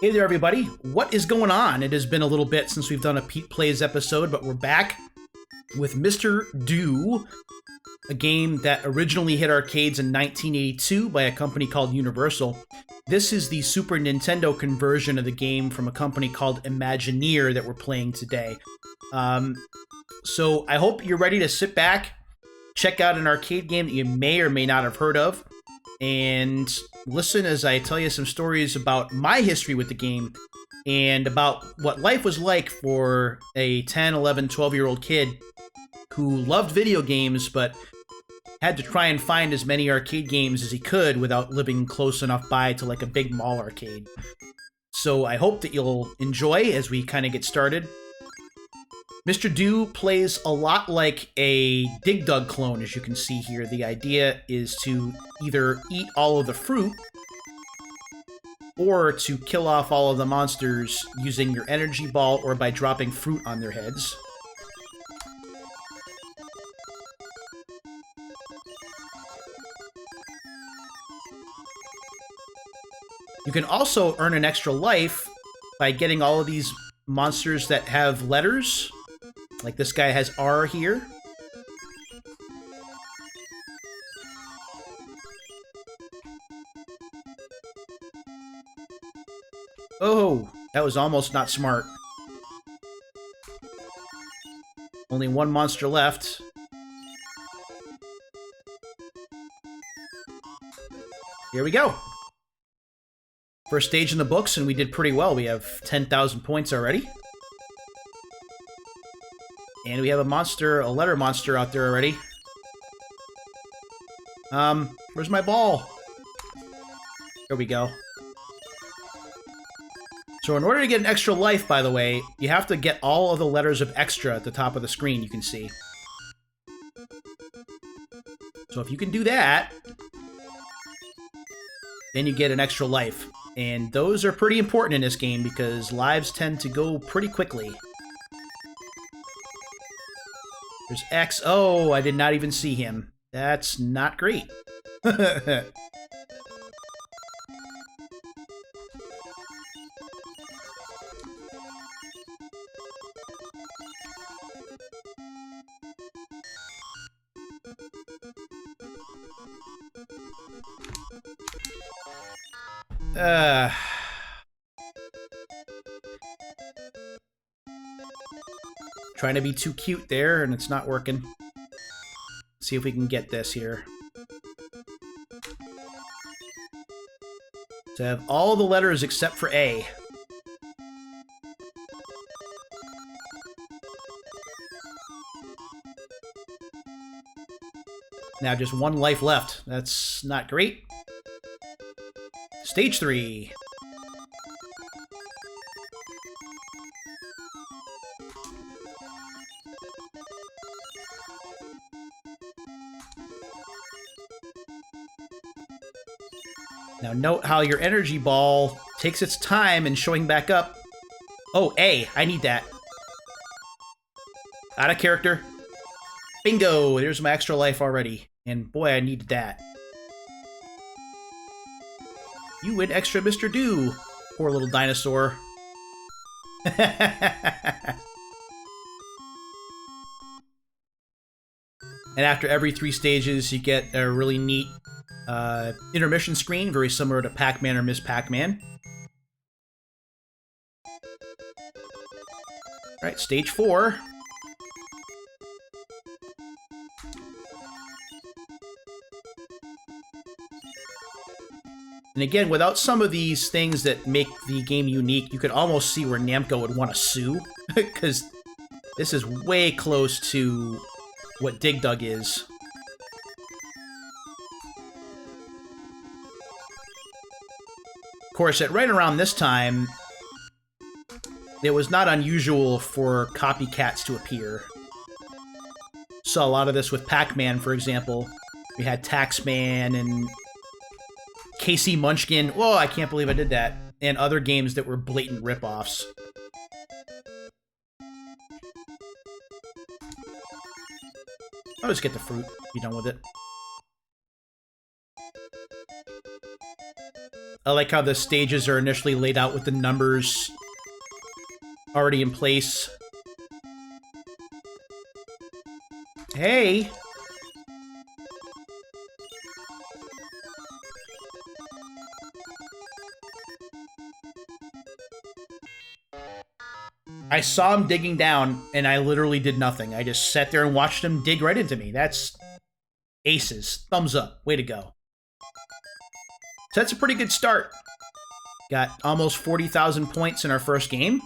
Hey there, everybody. What is going on? It has been a little bit since we've done a Pete Plays episode, but we're back with Mr. Do, a game that originally hit arcades in 1982 by a company called Universal. This is the Super Nintendo conversion of the game from a company called Imagineer that we're playing today. So I hope you're ready to sit back, check out an arcade game that you may or may not have heard of, and listen as I tell you some stories about my history with the game and about what life was like for a 10, 11, 12-year-old kid who loved video games but had to try and find as many arcade games as he could without living close enough by to like a big mall arcade. So I hope that you'll enjoy as we kind of get started. Mr. Do plays a lot like a Dig Dug clone, as you can see here. The idea is to either eat all of the fruit or to kill off all of the monsters using your energy ball or by dropping fruit on their heads. You can also earn an extra life by getting all of these monsters that have letters. Like this guy has R here. Oh, that was almost not smart. Only one monster left. Here we go. First stage in the books, and we did pretty well. We have 10,000 points already. And we have a monster, a letter monster out there already. Where's my ball? There we go. So in order to get an extra life, by the way, you have to get all of the letters of extra at the top of the screen, you can see. So if you can do that, then you get an extra life. And those are pretty important in this game because lives tend to go pretty quickly. There's X. Oh, I did not even see him. That's not great. Trying to be too cute there, and it's not working. See if we can get this here. To have all the letters except for A. Now just one life left. That's not great. Stage 3. Now note how your energy ball takes its time in showing back up. Oh, A. I need that. Out of character. Bingo! There's my extra life already. And boy, I needed that. You win extra, Mr. Do. Poor little dinosaur. And after every 3 stages, you get a really neat intermission screen, very similar to Pac-Man or Ms. Pac-Man. Alright, stage 4. And again, without some of these things that make the game unique, you could almost see where Namco would want to sue, because this is way close to what Dig Dug is. Of course, at right around this time, it was not unusual for copycats to appear. Saw a lot of this with Pac-Man, for example. We had Taxman and Casey Munchkin. Whoa, I can't believe I did that. And other games that were blatant ripoffs. I'll just get the fruit. Be done with it. I like how the stages are initially laid out with the numbers already in place. Hey! I saw him digging down, and I literally did nothing. I just sat there and watched him dig right into me. That's aces. Thumbs up. Way to go. So that's a pretty good start. Got almost 40,000 points in our first game.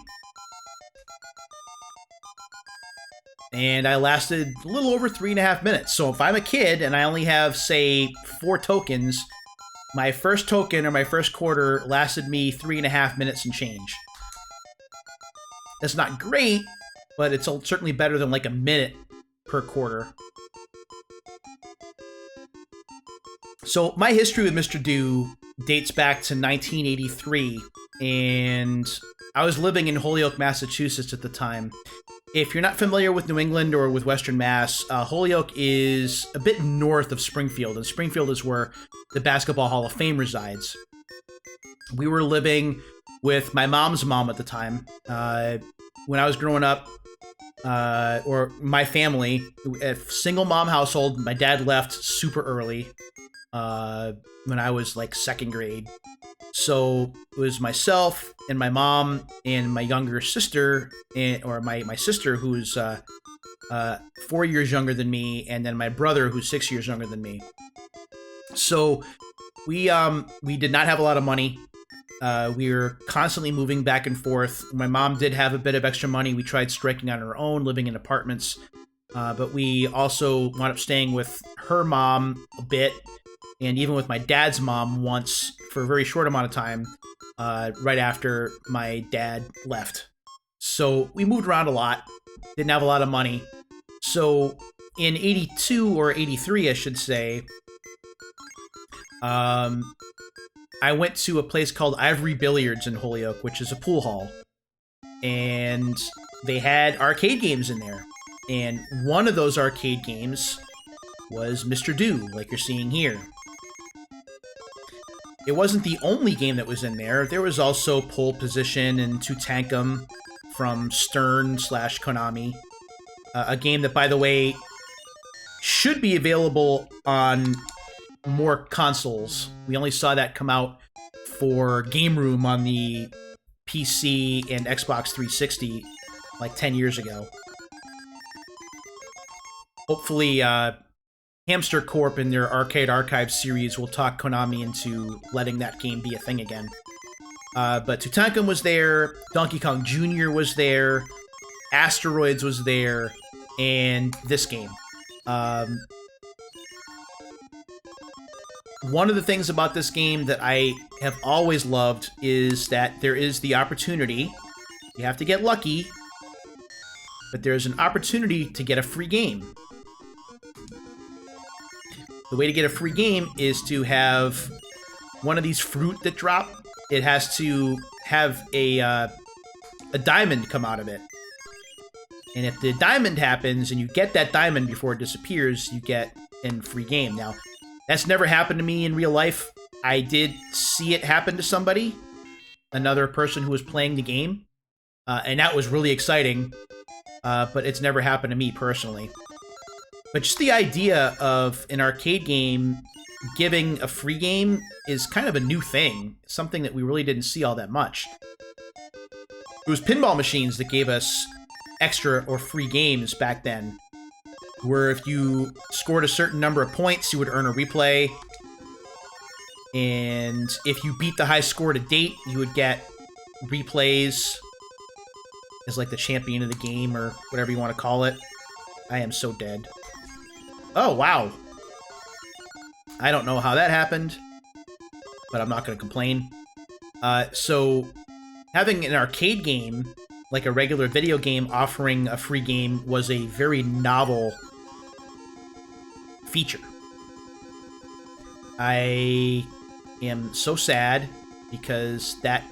And I lasted a little over 3.5 minutes. So if I'm a kid and I only have, say, 4 tokens, my first token or my first quarter lasted me 3.5 minutes and change. That's not great, but it's certainly better than like a minute per quarter. So my history with Mr. Do dates back to 1983, and I was living in Holyoke, Massachusetts at the time. If you're not familiar with New England or with Western Mass, Holyoke is a bit north of Springfield, and Springfield is where the Basketball Hall of Fame resides. We were living with my mom's mom at the time. When I was growing up, or my family, a single mom household. My dad left super early when I was like 2nd grade. So it was myself and my mom and my younger sister, or my sister who's 4 years younger than me, and then my brother who's 6 years younger than me. So we did not have a lot of money. We were constantly moving back and forth. My mom did have a bit of extra money. We tried striking on our own, living in apartments. But we also wound up staying with her mom a bit, and even with my dad's mom once for a very short amount of time, right after my dad left. So we moved around a lot, didn't have a lot of money. So in 82 or 83, I should say, I went to a place called Ivory Billiards in Holyoke, which is a pool hall. And they had arcade games in there. And one of those arcade games was Mr. Do, like you're seeing here. It wasn't the only game that was in there. There was also Pole Position and Tutankum from Stern/Konami. A game that, by the way, should be available on more consoles. We only saw that come out for Game Room on the PC and Xbox 360 like 10 years ago. Hopefully, Hamster Corp in their Arcade Archive series will talk Konami into letting that game be a thing again. But Tutankum was there, Donkey Kong Jr. was there, Asteroids was there, and this game. One of the things about this game that I have always loved is that there is the opportunity, you have to get lucky, but there's an opportunity to get a free game. The way to get a free game is to have one of these fruit that drop. It has to have a diamond come out of it. And if the diamond happens and you get that diamond before it disappears, you get a free game. Now, that's never happened to me in real life. I did see it happen to somebody, another person who was playing the game, and that was really exciting, but it's never happened to me personally. But just the idea of an arcade game giving a free game is kind of a new thing, something that we really didn't see all that much. It was pinball machines that gave us extra or free games back then, where if you scored a certain number of points, you would earn a replay. And if you beat the high score to date, you would get replays as like the champion of the game or whatever you want to call it. I am so dead. Oh, wow. I don't know how that happened, but I'm not going to complain. So having an arcade game, like a regular video game, offering a free game was a very novel feature. I am so sad because that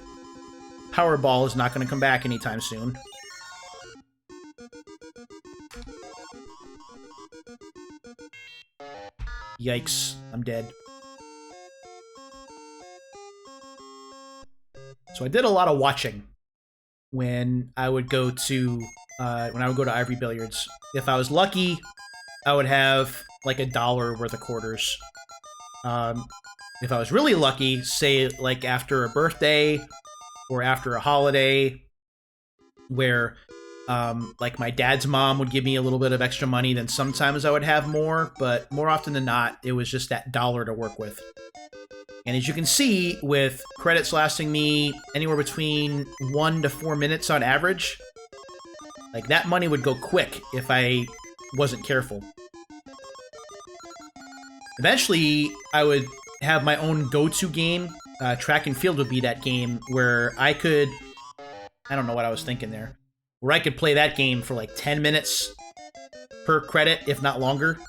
Powerball is not going to come back anytime soon. Yikes, I'm dead. So I did a lot of watching when I would go to Ivory Billiards. If I was lucky, I would have like $1 worth of quarters. If I was really lucky, say like after a birthday or after a holiday, where like my dad's mom would give me a little bit of extra money, then sometimes I would have more, but more often than not, it was just that $1 to work with. And as you can see, with credits lasting me anywhere between 1 to 4 minutes on average, like that money would go quick if I wasn't careful. Eventually, I would have my own go-to game. Track and Field would be that game where I could... I don't know what I was thinking there. Where I could play that game for like 10 minutes per credit, if not longer,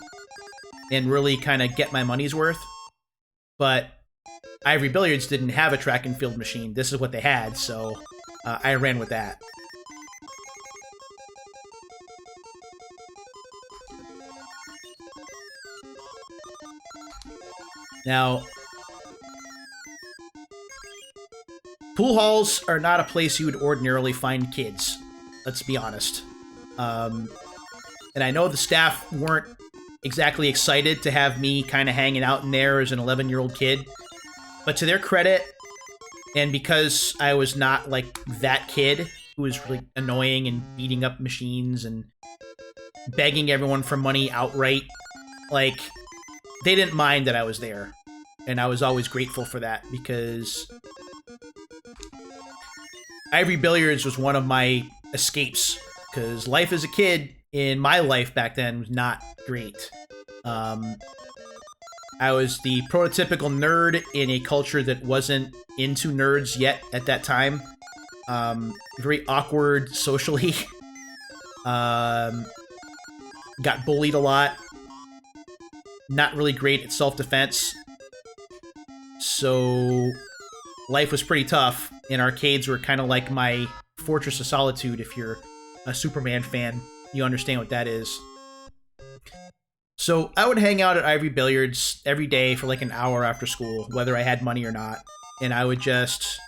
and really kind of get my money's worth. But Ivory Billiards didn't have a track and field machine. This is what they had, so I ran with that. Now, pool halls are not a place you would ordinarily find kids. Let's be honest. And I know the staff weren't exactly excited to have me kind of hanging out in there as an 11-year-old kid. But to their credit, and because I was not like that kid who was really annoying and beating up machines and begging everyone for money outright, like, they didn't mind that I was there. And I was always grateful for that, because Ivory Billiards was one of my escapes, because life as a kid in my life back then was not great. I was the prototypical nerd in a culture that wasn't into nerds yet at that time. Very awkward socially. Got bullied a lot. Not really great at self-defense. So life was pretty tough, and arcades were kind of like my Fortress of Solitude. If you're a Superman fan, you understand what that is. So I would hang out at Ivory Billiards every day for like an hour after school, whether I had money or not. And I would just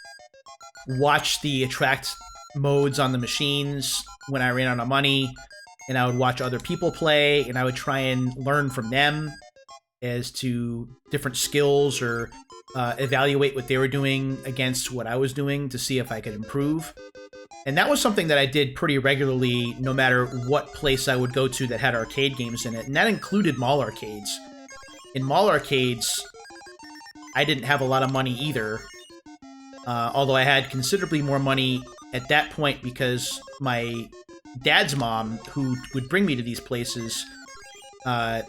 watch the attract modes on the machines when I ran out of money. And I would watch other people play, and I would try and learn from them as to different skills, or evaluate what they were doing against what I was doing to see if I could improve. And that was something that I did pretty regularly, no matter what place I would go to that had arcade games in it. And that included mall arcades. In mall arcades, I didn't have a lot of money either. Although I had considerably more money at that point, because my dad's mom, who would bring me to these places... I'm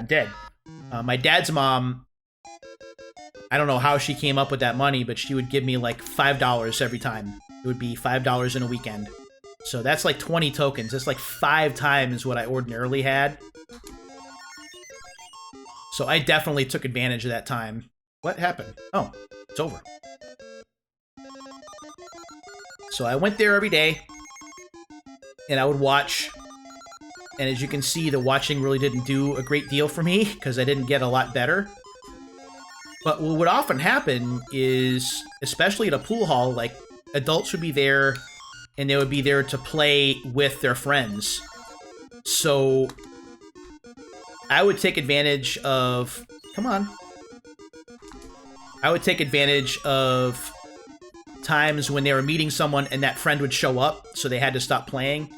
dead. My dad's mom... I don't know how she came up with that money, but she would give me like $5 every time. It would be $5 in a weekend. So that's like 20 tokens. That's like 5 times what I ordinarily had. So I definitely took advantage of that time. What happened? Oh, it's over. So I went there every day, and I would watch. And as you can see, the watching really didn't do a great deal for me, because I didn't get a lot better. But what would often happen is, especially at a pool hall, like, adults would be there, and they would be there to play with their friends. So I would take advantage of... Come on. I would take advantage of times when they were meeting someone and that friend would show up, so they had to stop playing.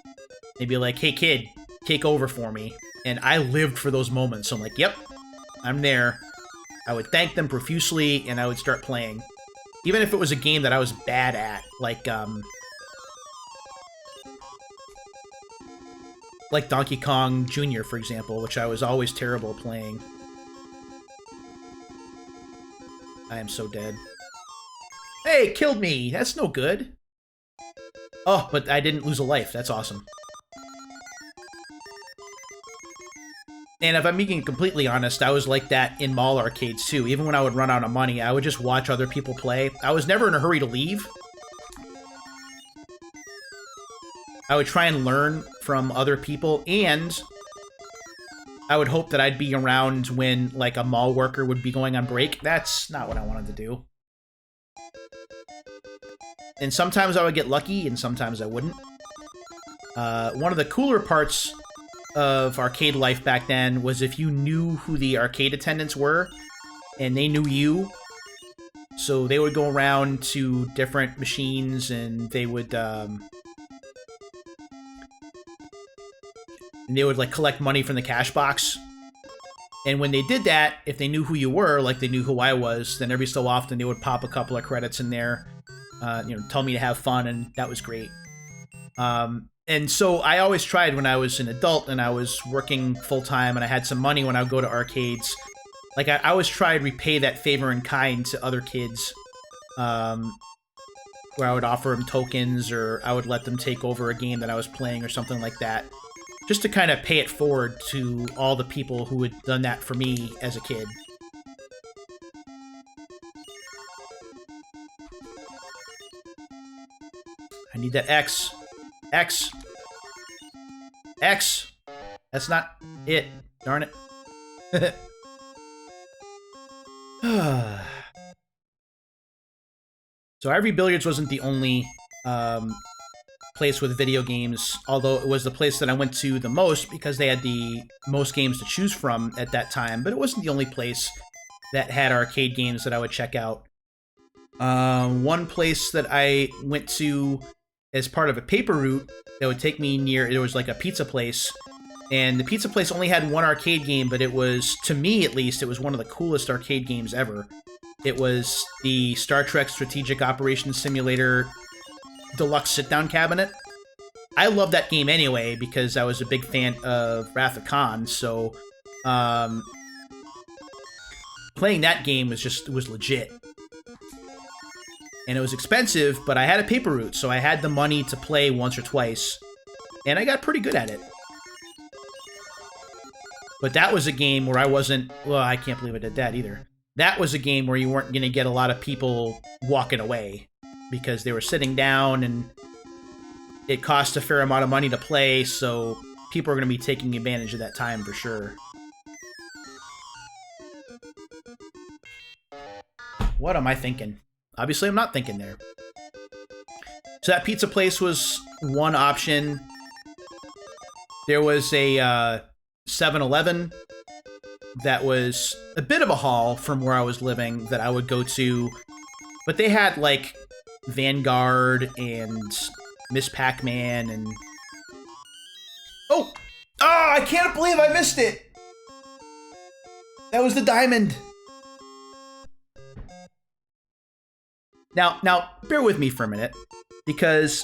They'd be like, hey, kid, take over for me. And I lived for those moments. So I'm like, yep, I'm there. I would thank them profusely, and I would start playing. Even if it was a game that I was bad at, like Donkey Kong Jr., for example, which I was always terrible at playing. I am so dead. Hey, it killed me! That's no good. Oh, but I didn't lose a life. That's awesome. And if I'm being completely honest, I was like that in mall arcades too. Even when I would run out of money, I would just watch other people play. I was never in a hurry to leave. I would try and learn from other people, and I would hope that I'd be around when, like, a mall worker would be going on break. That's not what I wanted to do. And sometimes I would get lucky, and sometimes I wouldn't. One of the cooler parts of arcade life back then was if you knew who the arcade attendants were, and they knew you. So they would go around to different machines, and they would like collect money from the cash box. And when they did that, if they knew who you were, like they knew who I was, then every so often they would pop a couple of credits in there, tell me to have fun, and that was great. And so I always tried when I was an adult and I was working full-time and I had some money when I would go to arcades. Like, I always tried to repay that favor in kind to other kids, where I would offer them tokens, or I would let them take over a game that I was playing or something like that, just to kind of pay it forward to all the people who had done that for me as a kid. I need that X. X. X. That's not it. Darn it. So Ivory Billiards wasn't the only place with video games, although it was the place that I went to the most because they had the most games to choose from at that time, but it wasn't the only place that had arcade games that I would check out. One place that I went to as part of a paper route that would take me near, it was like a pizza place, and the pizza place only had one arcade game, but it was, to me at least, it was one of the coolest arcade games ever. It was the Star Trek Strategic Operations Simulator Deluxe Sit-Down Cabinet. I love that game anyway because I was a big fan of Wrath of Khan, so playing that game was legit. And it was expensive, but I had a paper route, so I had the money to play once or twice, and I got pretty good at it. But that was a game where I wasn't... Well, I can't believe I did that either. That was a game where you weren't going to get a lot of people walking away because they were sitting down, and it cost a fair amount of money to play, so people are going to be taking advantage of that time for sure. What am I thinking? Obviously, I'm not thinking there. So that pizza place was one option. There was a 7-Eleven that was a bit of a haul from where I was living that I would go to. But they had, like, Vanguard and Miss Pac-Man and... Oh! Oh, I can't believe I missed it! That was the diamond! Now, bear with me for a minute, because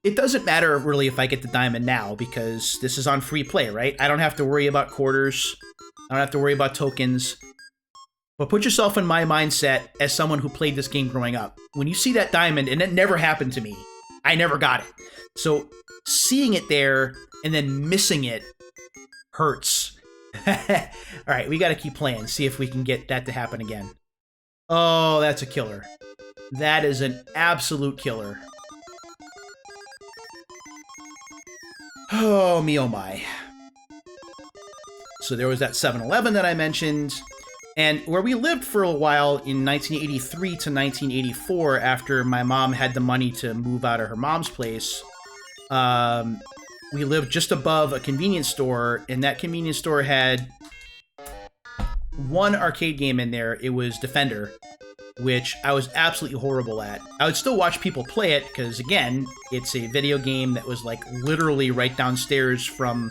it doesn't matter really if I get the diamond now, because this is on free play, right? I don't have to worry about quarters. I don't have to worry about tokens. But put yourself in my mindset as someone who played this game growing up. When you see that diamond, and it never happened to me, I never got it. So seeing it there and then missing it hurts. Alright, we gotta keep playing, see if we can get that to happen again. Oh, that's a killer. That is an absolute killer. Oh, me oh my. So there was that 7-Eleven that I mentioned, and where we lived for a while in 1983 to 1984 after my mom had the money to move out of her mom's place, we lived just above a convenience store, and that convenience store had one arcade game in there. It was Defender, which I was absolutely horrible at. I would still watch people play it, because, again, it's a video game that was, like, literally right downstairs from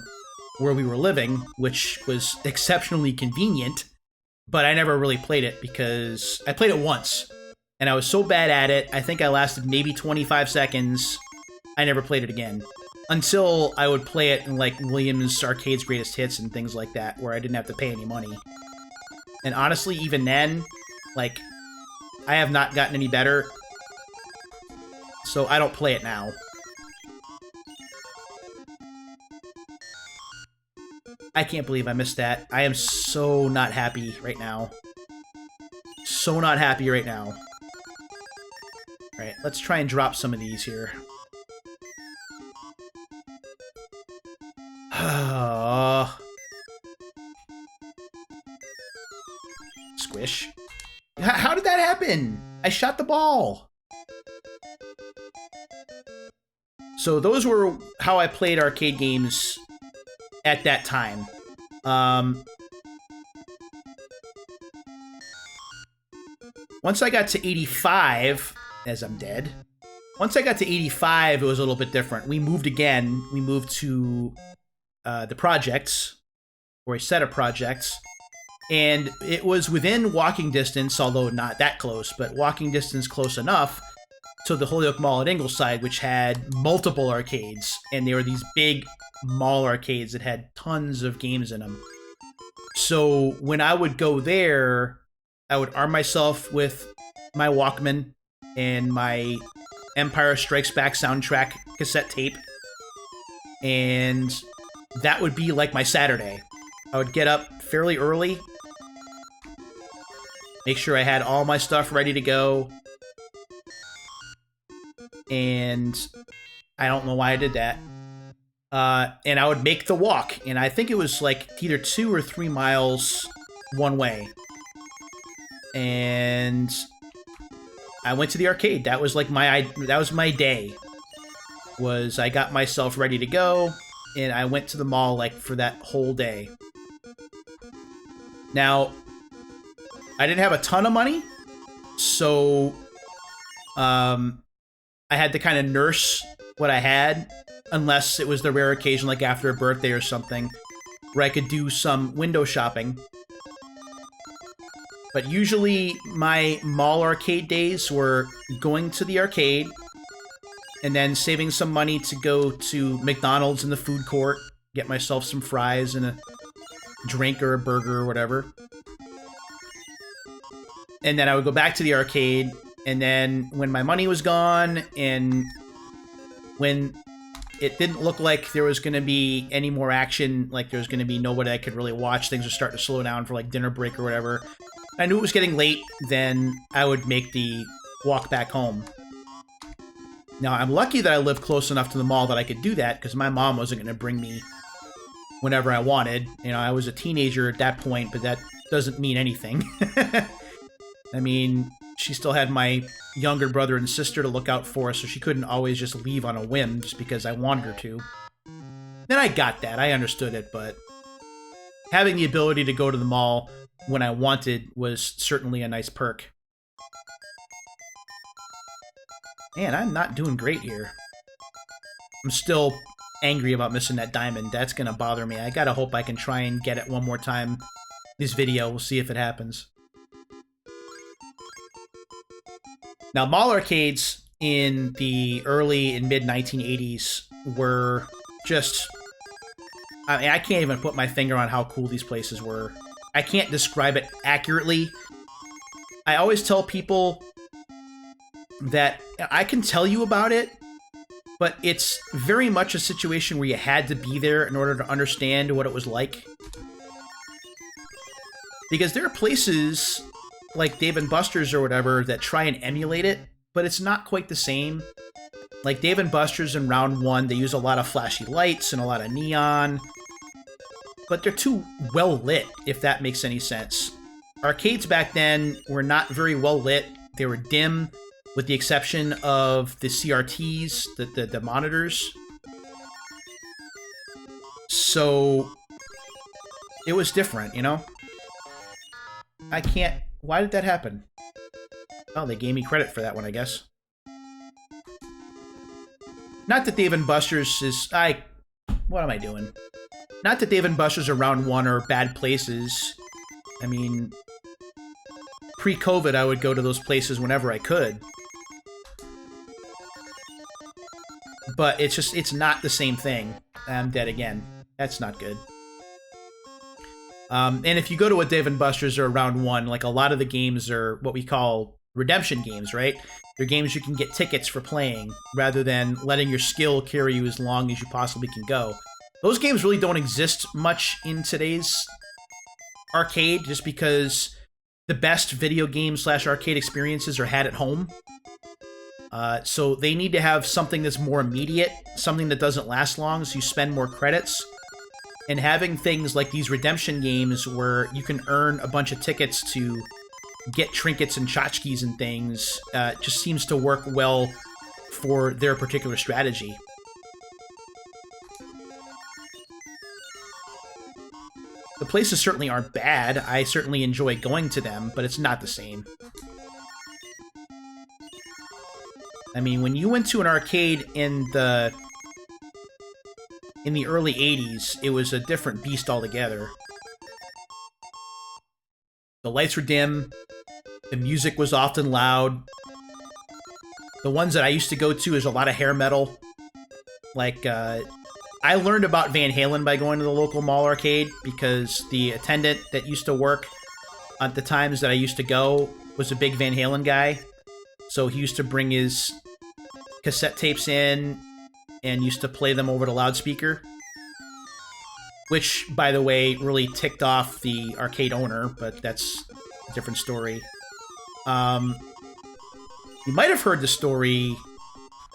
where we were living, which was exceptionally convenient, but I never really played it, because I played it once, and I was so bad at it, I think I lasted maybe 25 seconds. I never played it again. Until I would play it in, like, Williams Arcade's Greatest Hits and things like that, where I didn't have to pay any money. And honestly, even then, like, I have not gotten any better, so I don't play it now. I can't believe I missed that. I am so not happy right now. So not happy right now. Alright, let's try and drop some of these here. Squish. How did that happen? I shot the ball. So those were how I played arcade games at that time. Once I got to 85, as I'm dead, once I got to 85, it was a little bit different. We moved again. We moved to the projects, or a set of projects, and it was within walking distance, although not that close, but walking distance close enough to the Holyoke Mall at Ingleside, which had multiple arcades, and they were these big mall arcades that had tons of games in them. So when I would go there, I would arm myself with my Walkman and my Empire Strikes Back soundtrack cassette tape, and that would be like my Saturday. I would get up fairly early, make sure I had all my stuff ready to go, and I don't know why I did that. And I would make the walk, and I think it was like either 2 or 3 miles one way. And I went to the arcade. That was like that was my day. Was I got myself ready to go, and I went to the mall like for that whole day. Now, I didn't have a ton of money, so I had to kind of nurse what I had, unless it was the rare occasion, like after a birthday or something, where I could do some window shopping. But usually my mall arcade days were going to the arcade and then saving some money to go to McDonald's in the food court, get myself some fries and a drink or a burger or whatever. And then I would go back to the arcade, and then when my money was gone and when it didn't look like there was going to be any more action, like there was going to be nobody I could really watch, things were starting to slow down for like dinner break or whatever, I knew it was getting late, then I would make the walk back home. Now, I'm lucky that I lived close enough to the mall that I could do that, because my mom wasn't going to bring me whenever I wanted. You know, I was a teenager at that point, but that doesn't mean anything. I mean, she still had my younger brother and sister to look out for, so she couldn't always just leave on a whim just because I wanted her to. Then I got that. I understood it, but having the ability to go to the mall when I wanted was certainly a nice perk. Man, I'm not doing great here. I'm still angry about missing that diamond. That's gonna bother me. I gotta hope I can try and get it one more time this video. We'll see if it happens. Now, mall arcades in the early and mid-1980s were just... I mean, I can't even put my finger on how cool these places were. I can't describe it accurately. I always tell people that I can tell you about it, but it's very much a situation where you had to be there in order to understand what it was like. Because there are places like Dave & Buster's or whatever that try and emulate it, but it's not quite the same. Like Dave & Buster's in Round 1, they use a lot of flashy lights and a lot of neon, but they're too well lit, if that makes any sense. Arcades back then were not very well lit. They were dim, with the exception of the CRTs, the monitors. So it was different, you know? I can't... Why did that happen? Oh, they gave me credit for that one, I guess. Not that Dave & Buster's is... What am I doing? Not that Dave & Buster's or Round 1 are bad places. I mean, pre-COVID, I would go to those places whenever I could. But it's just, it's not the same thing. I'm dead again. That's not good. And if you go to a Dave & Buster's or Round 1, like a lot of the games are what we call redemption games, right? They're games you can get tickets for playing, rather than letting your skill carry you as long as you possibly can go. Those games really don't exist much in today's arcade, just because the best video game / arcade experiences are had at home. So they need to have something that's more immediate, something that doesn't last long, so you spend more credits. And having things like these redemption games where you can earn a bunch of tickets to get trinkets and tchotchkes and things just seems to work well for their particular strategy. places certainly aren't bad. I certainly enjoy going to them, but it's not the same. I mean, when you went to an arcade in the early 80s, it was a different beast altogether. The lights were dim, the music was often loud. The ones that I used to go to is a lot of hair metal. Like, I learned about Van Halen by going to the local mall arcade because the attendant that used to work at the times that I used to go was a big Van Halen guy. So he used to bring his cassette tapes in and used to play them over the loudspeaker. Which, by the way, really ticked off the arcade owner, but that's a different story. You might have heard the story,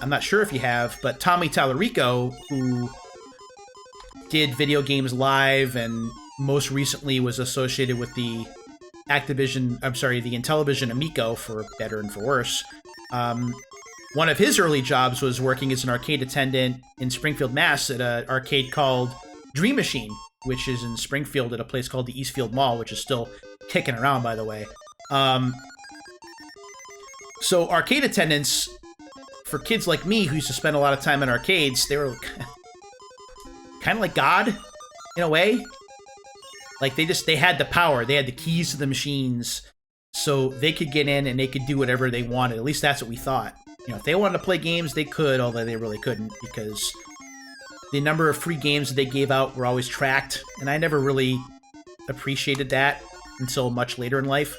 I'm not sure if you have, but Tommy Tallarico, who did Video Games Live and most recently was associated with the Intellivision Amico, for better and for worse. One of his early jobs was working as an arcade attendant in Springfield, Mass. at an arcade called Dream Machine, which is in Springfield at a place called the Eastfield Mall, which is still kicking around, by the way. So arcade attendants, for kids like me who used to spend a lot of time in arcades, they were kind of like God, in a way. Like, they had the power. They had the keys to the machines, so they could get in and they could do whatever they wanted. At least that's what we thought. You know, if they wanted to play games, they could, although they really couldn't, because the number of free games that they gave out were always tracked, and I never really appreciated that until much later in life.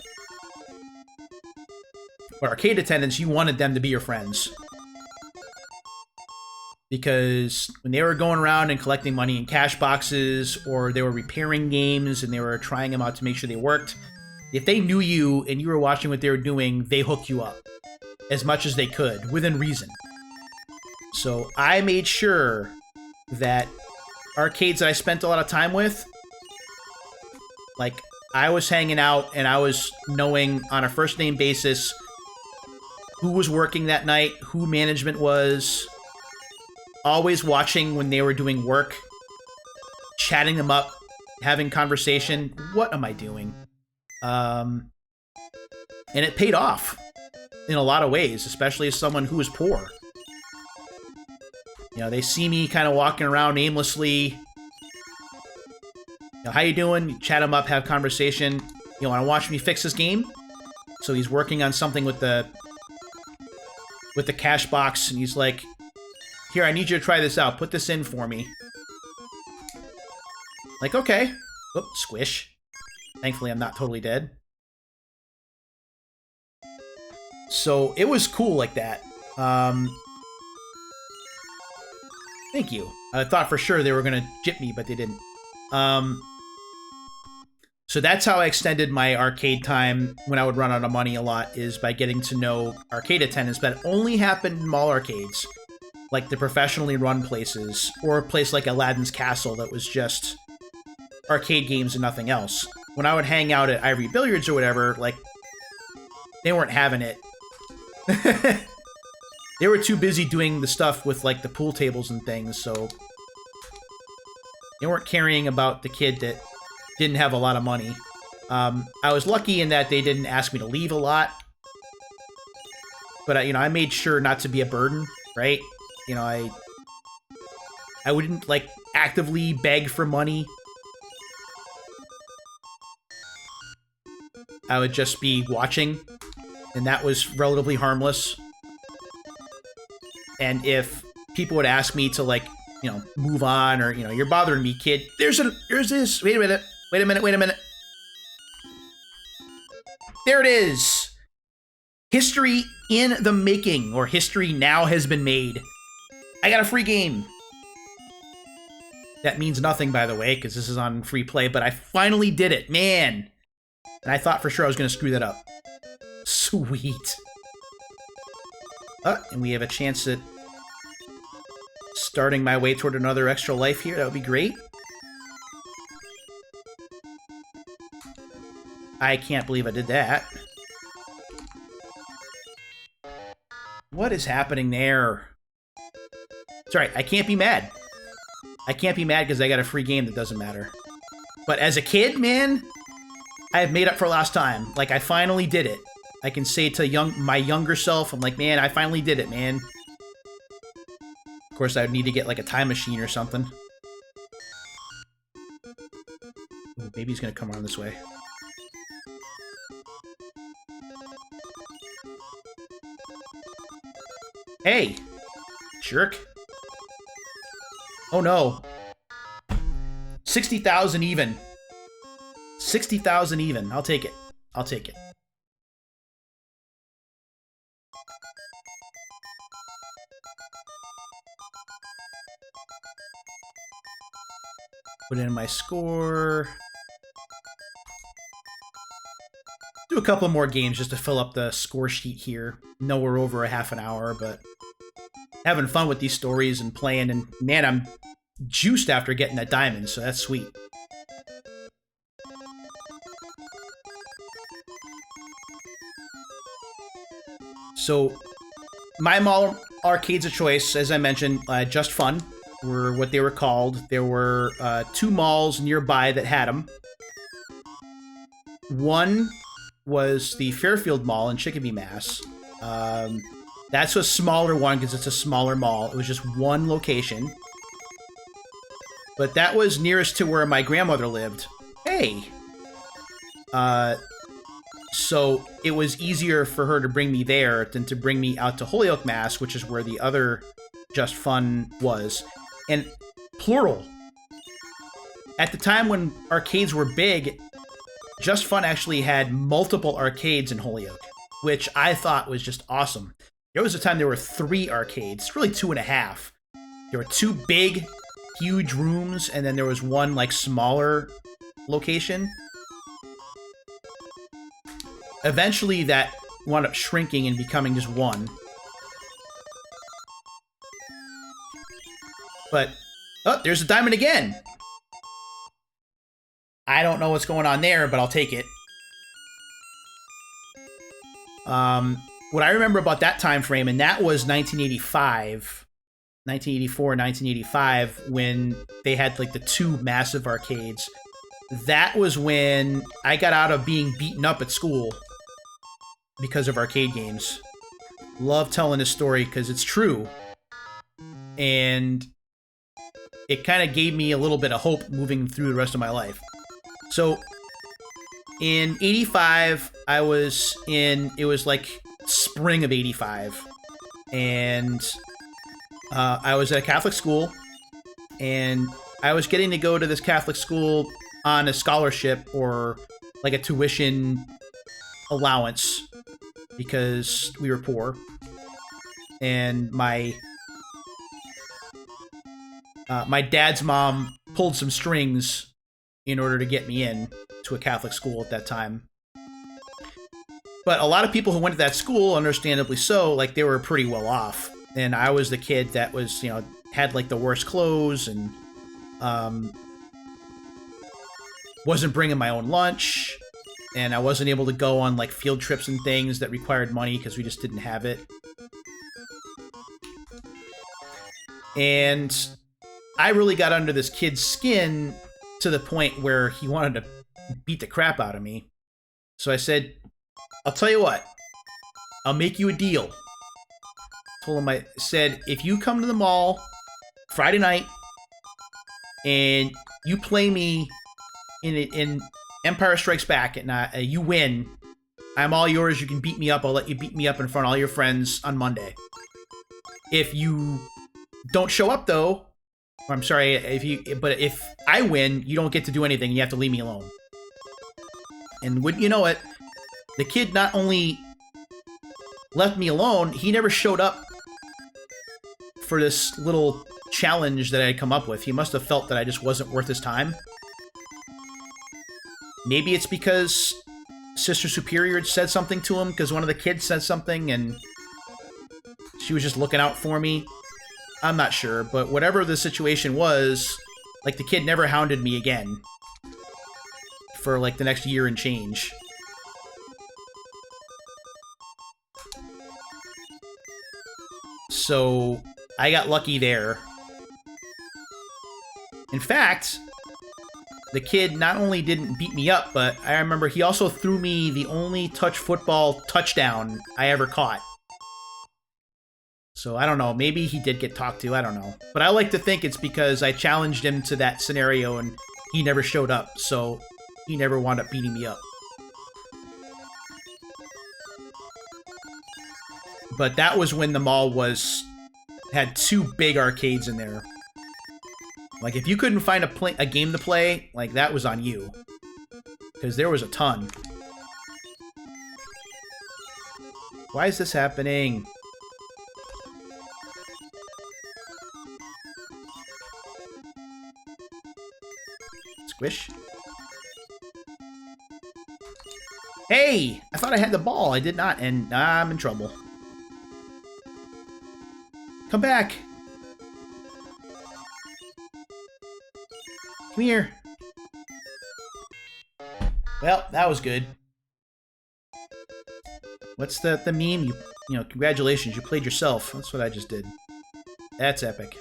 But arcade attendants, you wanted them to be your friends. Because when they were going around and collecting money in cash boxes, or they were repairing games and they were trying them out to make sure they worked, if they knew you and you were watching what they were doing, they hooked you up as much as they could, within reason. So I made sure that arcades that I spent a lot of time with, like, I was hanging out and I was knowing on a first name basis who was working that night, who management was, always watching when they were doing work, chatting them up, having conversation. What am I doing? And it paid off in a lot of ways, especially as someone who was poor. You know, they see me kind of walking around aimlessly. You know, how you doing? You chat him up, have conversation. You want to watch me fix this game? So he's working on something with the cash box, and he's like, here, I need you to try this out. Put this in for me. Like, okay. Oop, squish. Thankfully, I'm not totally dead. So, it was cool like that. Thank you. I thought for sure they were going to jip me, but they didn't. So that's how I extended my arcade time when I would run out of money a lot, is by getting to know arcade attendants. But it only happened in mall arcades, like the professionally run places, or a place like Aladdin's Castle that was just arcade games and nothing else. When I would hang out at Ivory Billiards or whatever, like, they weren't having it. They were too busy doing the stuff with, like, the pool tables and things, so they weren't caring about the kid that didn't have a lot of money. I was lucky in that they didn't ask me to leave a lot. But, you know, I made sure not to be a burden, right? You know, I wouldn't, like, actively beg for money. I would just be watching, and that was relatively harmless. And if people would ask me to, like, you know, move on, or, you know, you're bothering me, kid. There's this. Wait a minute. Wait a minute. There it is. History in the making, or history now has been made. I got a free game. That means nothing, by the way, because this is on free play, but I finally did it. Man. And I thought for sure I was going to screw that up. Sweet. And we have a chance at starting my way toward another extra life here. That would be great. I can't believe I did that. What is happening there? It's alright, I can't be mad. I can't be mad because I got a free game that doesn't matter. But as a kid, man, I have made up for lost time. Like, I finally did it. I can say to my younger self, I'm like, man, I finally did it, man. Of course, I would need to get, like, a time machine or something. Ooh, maybe he's gonna come around this way. Hey! Jerk. Oh, no. 60,000 even. 60,000 even. I'll take it. I'll take it. Put in my score. Do a couple more games just to fill up the score sheet here. No, we're over a half an hour, but having fun with these stories and playing, and man, I'm juiced after getting that diamond, so that's sweet. So, my mall arcades of choice, as I mentioned, Just Fun were what they were called. There were 2 malls nearby that had them. One was the Fairfield Mall in Chicopee, Mass. That's a smaller one because it's a smaller mall. It was just one location. But that was nearest to where my grandmother lived. Hey! So it was easier for her to bring me there than to bring me out to Holyoke, Mass, which is where the other Just Fun was. And plural. At the time when arcades were big, Just Fun actually had multiple arcades in Holyoke, which I thought was just awesome. There was a time there were 3 arcades, really 2.5. There were 2 big, huge rooms, and then there was one, like, smaller location. Eventually, that wound up shrinking and becoming just one. But, oh, there's a diamond again! I don't know what's going on there, but I'll take it. What I remember about that time frame, and that was 1985, 1984, 1985, when they had, like, the 2 massive arcades. That was when I got out of being beaten up at school because of arcade games. Love telling this story because it's true. And it kind of gave me a little bit of hope moving through the rest of my life. So, in 85, I was in, it was like spring of 85. And I was at a Catholic school. And I was getting to go to this Catholic school on a scholarship or like a tuition allowance because we were poor. And my dad's mom pulled some strings in order to get me in to a Catholic school at that time. But a lot of people who went to that school, understandably so, like, they were pretty well off. And I was the kid that was, you know, had, like, the worst clothes and wasn't bringing my own lunch. And I wasn't able to go on, like, field trips and things that required money because we just didn't have it. And I really got under this kid's skin to the point where he wanted to beat the crap out of me. So I said, I'll tell you what, I'll make you a deal. Told him, I said, if you come to the mall Friday night and you play me in Empire Strikes Back and you win, I'm all yours. You can beat me up. I'll let you beat me up in front of all your friends on Monday. If you don't show up, though, I'm sorry, but if I win, you don't get to do anything. You have to leave me alone. And wouldn't you know it, the kid not only left me alone, he never showed up for this little challenge that I had come up with. He must have felt that I just wasn't worth his time. Maybe it's because Sister Superior had said something to him, because one of the kids said something, and she was just looking out for me. I'm not sure, but whatever the situation was, like, the kid never hounded me again for, like, the next year and change. So, I got lucky there. In fact, the kid not only didn't beat me up, but I remember he also threw me the only touch football touchdown I ever caught. So I don't know, maybe he did get talked to, I don't know. But I like to think it's because I challenged him to that scenario and he never showed up, so he never wound up beating me up. But that was when the mall had 2 big arcades in there. Like, if you couldn't find a game to play, like, that was on you. Because there was a ton. Why is this happening? Squish. Hey! I thought I had the ball. I did not, and I'm in trouble. Come back! Come here. Well, that was good. What's the meme? You know, congratulations, you played yourself. That's what I just did. That's epic.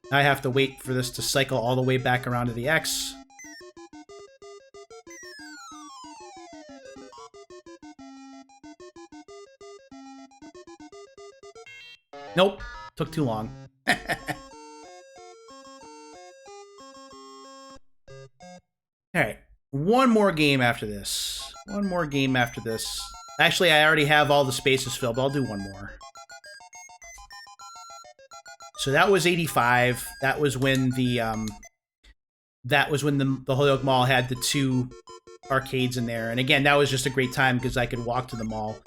I have to wait for this to cycle all the way back around to the X. Nope. Took too long. Alright. One more game after this. One more game after this. Actually, I already have all the spaces filled, but I'll do one more. So that was 85. That was when the Holyoke Mall had the 2 arcades in there. And again, that was just a great time because I could walk to the mall.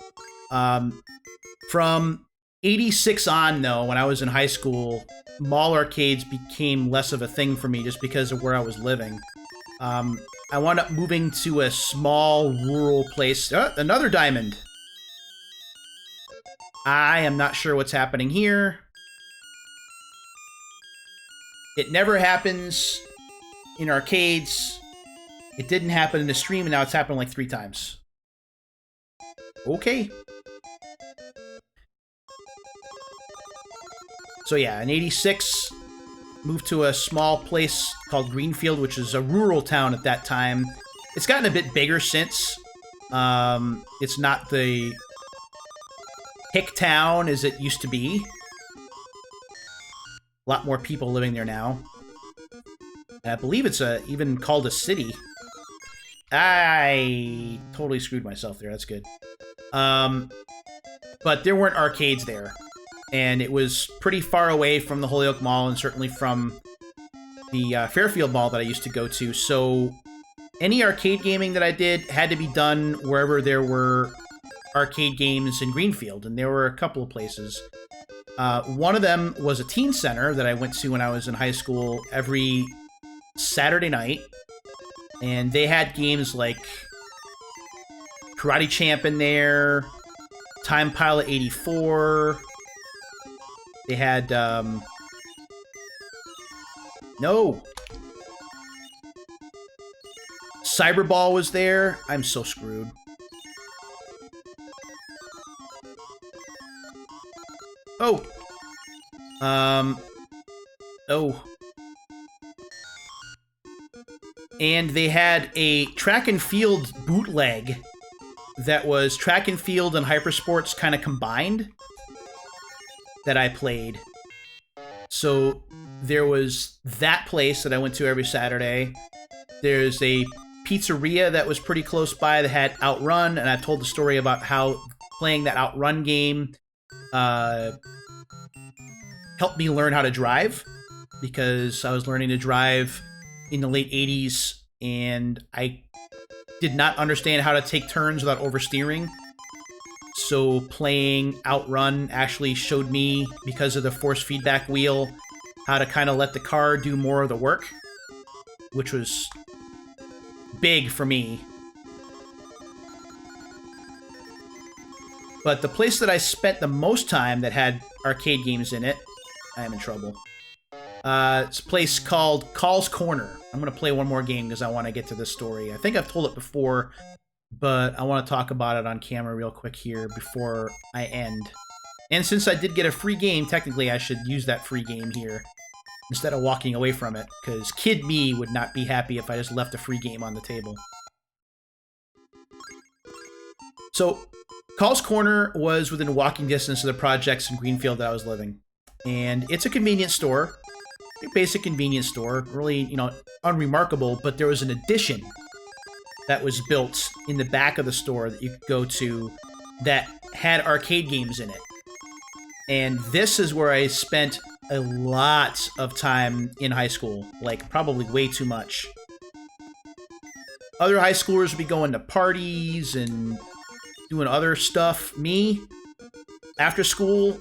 From 86 on, though, when I was in high school, mall arcades became less of a thing for me just because of where I was living. I wound up moving to a small rural place. Another diamond! I am not sure what's happening here. It never happens in arcades. It didn't happen in the stream, and now it's happened like 3 times. Okay. So yeah, in 86, moved to a small place called Greenfield, which is a rural town at that time. It's gotten a bit bigger since. It's not the hick town as it used to be. A lot more people living there now. I believe it's even called a city. I totally screwed myself there. That's good. But there weren't arcades there. And it was pretty far away from the Holyoke Mall and certainly from the Fairfield Mall that I used to go to. So any arcade gaming that I did had to be done wherever there were arcade games in Greenfield. And there were a couple of places. One of them was a teen center that I went to when I was in high school every Saturday night. And they had games like Karate Champ in there, Time Pilot 84. They had, no! Cyberball was there. I'm so screwed. Oh! Oh. And they had a track and field bootleg that was track and field and hypersports kind of combined that I played. So there was that place that I went to every Saturday. There's a pizzeria that was pretty close by that had Outrun, and I've told the story about how playing that Outrun game helped me learn how to drive, because I was learning to drive in the late 80s, and I did not understand how to take turns without oversteering. So playing Outrun actually showed me, because of the force feedback wheel, how to kind of let the car do more of the work, which was big for me. But the place that I spent the most time that had arcade games in it, I am in trouble. It's a place called Call's Corner. I'm going to play one more game because I want to get to this story. I think I've told it before, but I want to talk about it on camera real quick here before I end. And since I did get a free game, technically I should use that free game here instead of walking away from it, because kid me would not be happy if I just left a free game on the table. So, Call's Corner was within walking distance of the projects in Greenfield that I was living. And it's a convenience store, a basic convenience store, really, unremarkable, but there was an addition that was built in the back of the store that you could go to that had arcade games in it. And this is where I spent a lot of time in high school, like probably way too much. Other high schoolers would be going to parties and doing other stuff. Me, after school,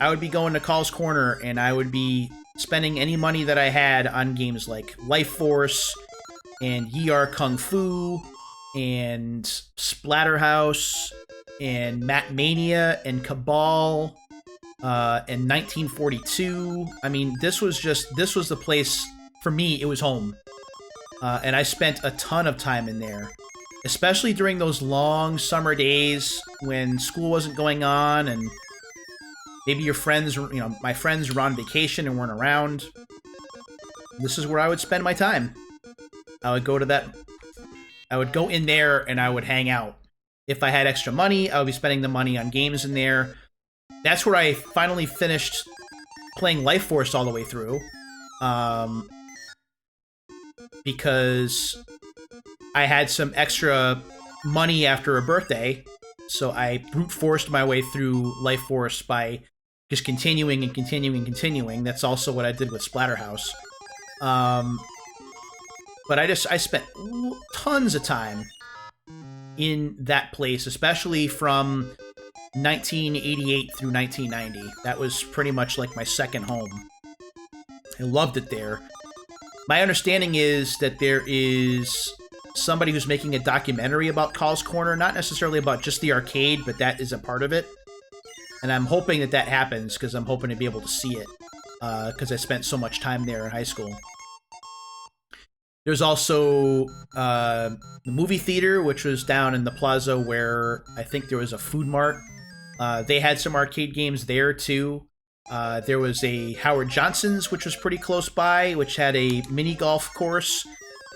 I would be going to Call's Corner and I would be spending any money that I had on games like Life Force and Yi Ar Kung Fu and Splatterhouse and Mat Mania and Cabal and 1942. I mean, this was the place, for me, it was home. And I spent a ton of time in there, especially during those long summer days when school wasn't going on and maybe your friends, my friends were on vacation and weren't around. This is where I would spend my time. I would go in there and I would hang out. If I had extra money, I would be spending the money on games in there. That's where I finally finished playing Life Force all the way through. Because I had some extra money after a birthday, so I brute forced my way through Life Force by just continuing and continuing and continuing. That's also what I did with Splatterhouse. But I spent tons of time in that place, especially from 1988 through 1990. That was pretty much like my second home. I loved it there. My understanding is that there is somebody who's making a documentary about Call's Corner, not necessarily about just the arcade, but that is a part of it. And I'm hoping that happens, because I'm hoping to be able to see it, because I spent so much time there in high school. There's also the movie theater, which was down in the plaza where I think there was a food mart. They had some arcade games there, too. There was a Howard Johnson's, which was pretty close by, which had a mini golf course,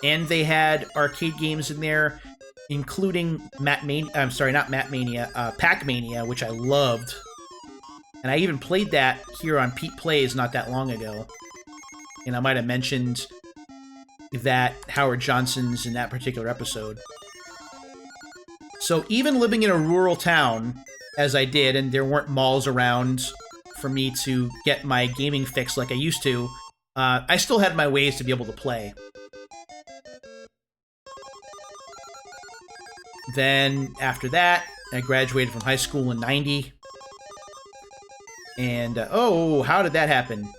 and they had arcade games in there, including Pac-Mania, which I loved. And I even played that here on Pete Plays not that long ago. And I might have mentioned that Howard Johnson's in that particular episode. So even living in a rural town, as I did, and there weren't malls around for me to get my gaming fix like I used to, I still had my ways to be able to play. Then, after that, I graduated from high school in 90. And, how did that happen?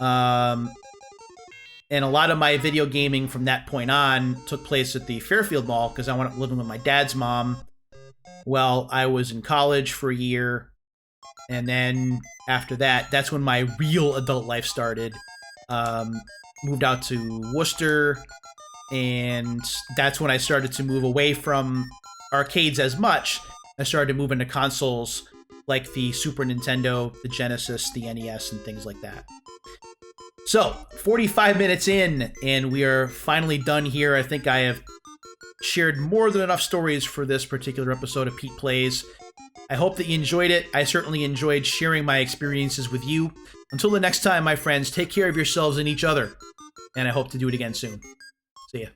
And a lot of my video gaming from that point on took place at the Fairfield Mall, because I went living with my dad's mom. Well, I was in college for a year. And then after that, that's when my real adult life started. Moved out to Worcester, and that's when I started to move away from arcades as much. I started to move into consoles like the Super Nintendo, the Genesis, the NES, and things like that. So, 45 minutes in, and we are finally done here. I think I have shared more than enough stories for this particular episode of Pete Plays. I hope that you enjoyed it. I certainly enjoyed sharing my experiences with you. Until the next time, my friends, take care of yourselves and each other. And I hope to do it again soon. See ya.